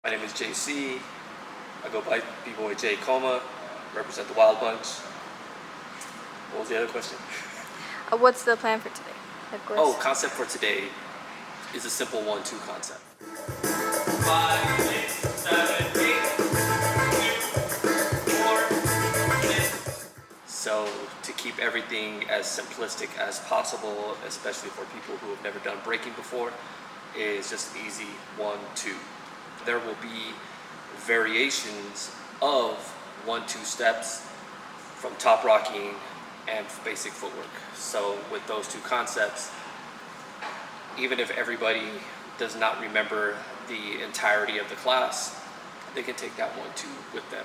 My name is JC. I go by B-Boy J Coma, represent the Wild Bunch. What was the other question? What's the plan for today? Concept for today is a simple 1-2 concept. 5, 6, 7, 8, 2, 4, 6. So to keep everything as simplistic as possible, especially for people who have never done breaking before, is just an easy 1-2. There will be variations of 1-2 steps from top rocking and basic footwork. So with those two concepts, even if everybody does not remember the entirety of the class, they can take that 1-2 with them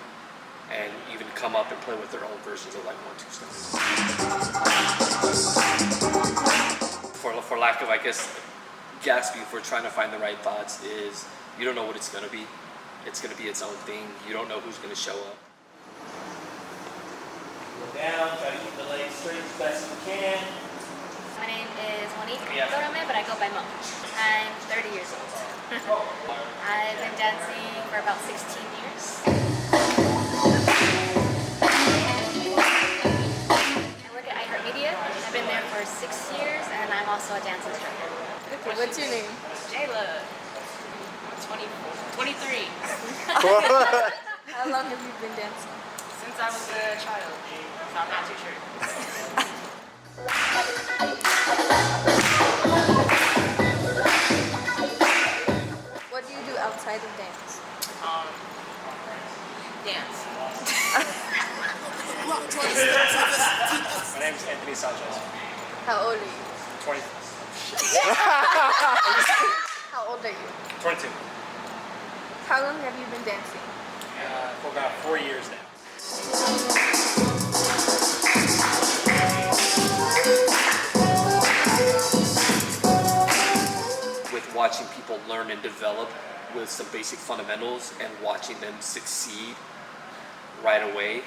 and even come up and play with their own versions of like 1-2 steps. For lack of, I guess, gasping for trying to find the right thoughts is, you don't know what it's gonna be. It's gonna be its own thing. You don't know who's gonna show up. Go down, try to keep the legs straight as best you can. My name is Dorame, but I go by Mo. I'm 30 years old. I've been dancing for about 16 years. I work at iHeartMedia. I've been there for 6 years, and I'm also a dance instructor. Okay, what's your name? Kayla. 23. How long have you been dancing? Since I was a child, so I'm not too sure. What do you do outside of dance? Dance. My name is Anthony Sanchez. How old are you? 20. How old are you? 22. How long have you been dancing? For about 4 years now. With watching people learn and develop with some basic fundamentals and watching them succeed right away,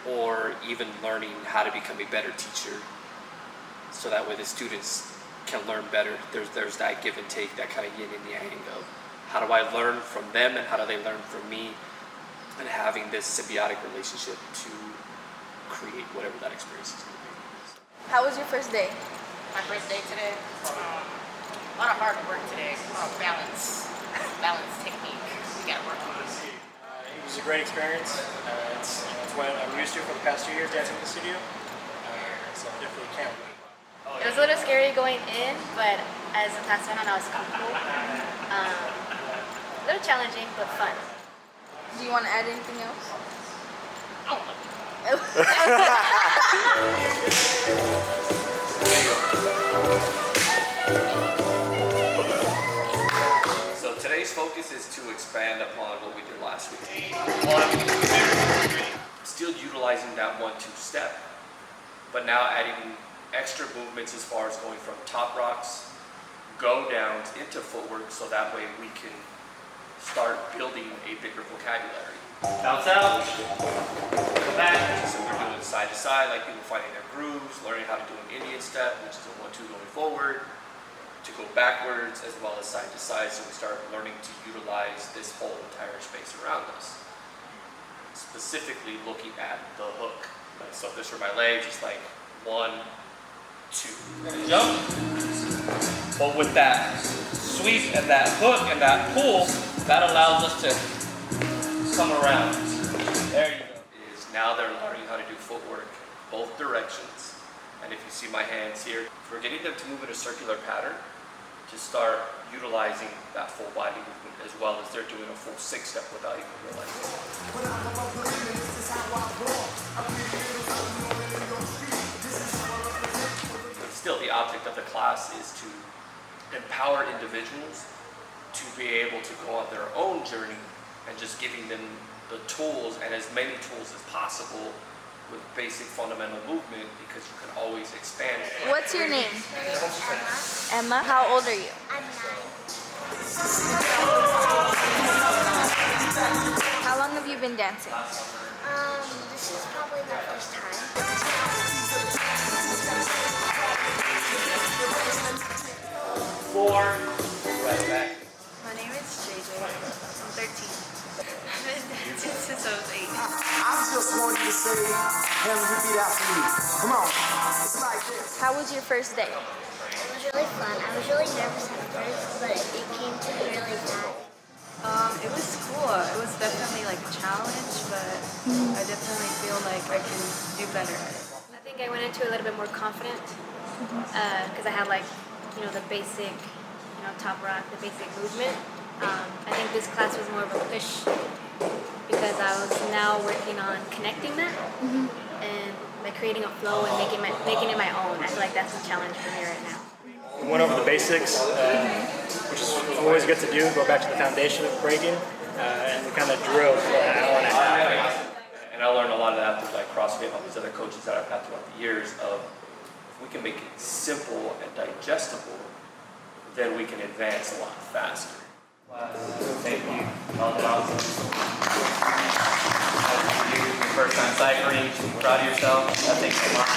or even learning how to become a better teacher so that way the students can learn better. There's that give and take, that kind of yin and yang of how do I learn from them and how do they learn from me, and having this symbiotic relationship to create whatever that experience is going to be. How was your first day? My first day today, a lot of hard work today, a lot of balance technique we got to work on. It was a great experience. It's what I'm used to for the past 2 years dancing in the studio, so I definitely can't wait. It was a little scary going in, but as the class went on, I was comfortable. A little challenging, but fun. Do you want to add anything else? Oh. So today's focus is to expand upon what we did last week. Still utilizing that 1-2 step, but now adding extra movements as far as going from top rocks, go downs into footwork, so that way we can start building a bigger vocabulary. Bounce out, go back. So we're doing side to side, like people finding their grooves, learning how to do an Indian step, which is a 1-2 going forward, to go backwards as well as side to side. So we start learning to utilize this whole entire space around us. Specifically looking at the hook. So if this were my legs, it's like 1, 2. Jump. But with that sweep and that hook and that pull, that allows us to come around. There you go. Now they're learning how to do footwork both directions. And if you see my hands here, we're getting them to move in a circular pattern to start utilizing that full body movement as well as they're doing a full 6-step without even realizing it. Still, the object of the class is to empower individuals to be able to go on their own journey and just giving them the tools and as many tools as possible with basic fundamental movement, because you can always expand it. What's your name? Emma. How old are you? I'm 9. How long have you been dancing? This is probably my first time. 4, right back. My name is JJ. so it's 8. I just wanted to say, have repeat after me. Come on. It's like this. How was your first day? It was really fun. I was really nervous at first, but it came to me really fast. It was cool. It was definitely like a challenge, but I definitely feel like I can do better at it. I think I went into it a little bit more confident because I had like, the basic, top rock, the basic movement. I think this class was more of a push because I was now working on connecting that and like creating a flow and making it my own. I feel like that's a challenge for me right now. We went over the basics, which is always good to do, go back to the foundation of breaking, and we kind of drilled for an hour and a half. And I learned a lot of that through like CrossFit and all these other coaches that I've had throughout the years of if we can make it simple and digestible, then we can advance a lot faster. Thank you. First time ciphering, proud of yourself. That takes a lot.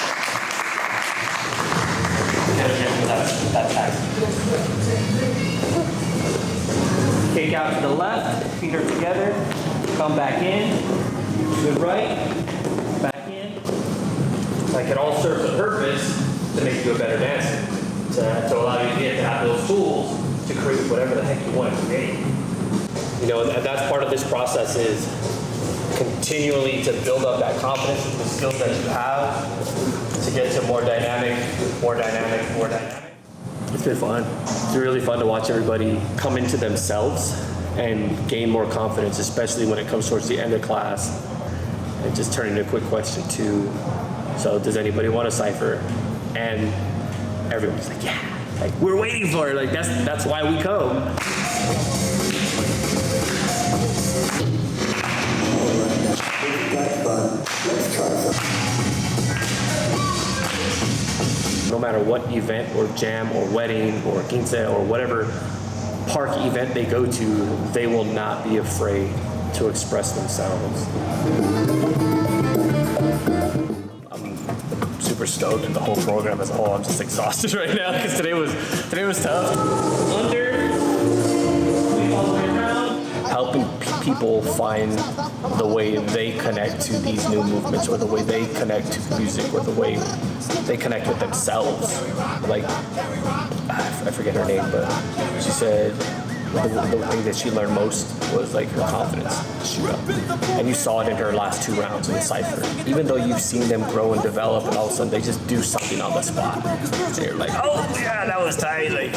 Kick out to the left, feet are together, come back in, to the right, back in. Like it all serves a purpose to make you a better dancer, to allow you to have those tools to create whatever the heck you want to create. That's part of this process is continually to build up that confidence with the skills that you have to get to more dynamic. It's been fun. It's really fun to watch everybody come into themselves and gain more confidence, especially when it comes towards the end of class. And just turning a quick question to, so does anybody want a cypher? And everyone's like, yeah, like we're waiting for it. Like that's why we come. No matter what event or jam or wedding or quince or whatever park event they go to, they will not be afraid to express themselves. I'm super stoked in the whole program as a whole. I'm just exhausted right now because today was tough. Under, all the way around. Helping people find the way they connect to these new movements, or the way they connect to music, or the way they connect with themselves. Like, I forget her name, but she said the thing that she learned most was like her confidence shoot up. And you saw it in her last 2 rounds in the cypher. Even though you've seen them grow and develop, and all of a sudden they just do something on the spot. So you're like, oh yeah, that was tight. Like,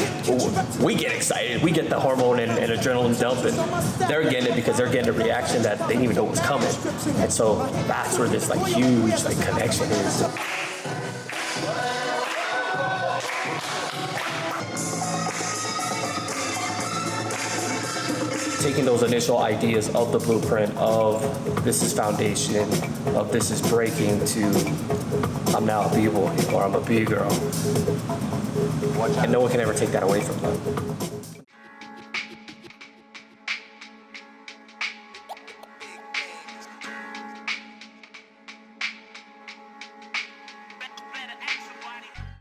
we get excited. We get the hormone and adrenaline dumping. They're getting it because they're getting a reaction that they didn't even know was coming. And so that's where this like huge like connection is. Taking those initial ideas of the blueprint of this is foundation, of this is breaking, to I'm now a B-boy or I'm a B-girl. And no one can ever take that away from them.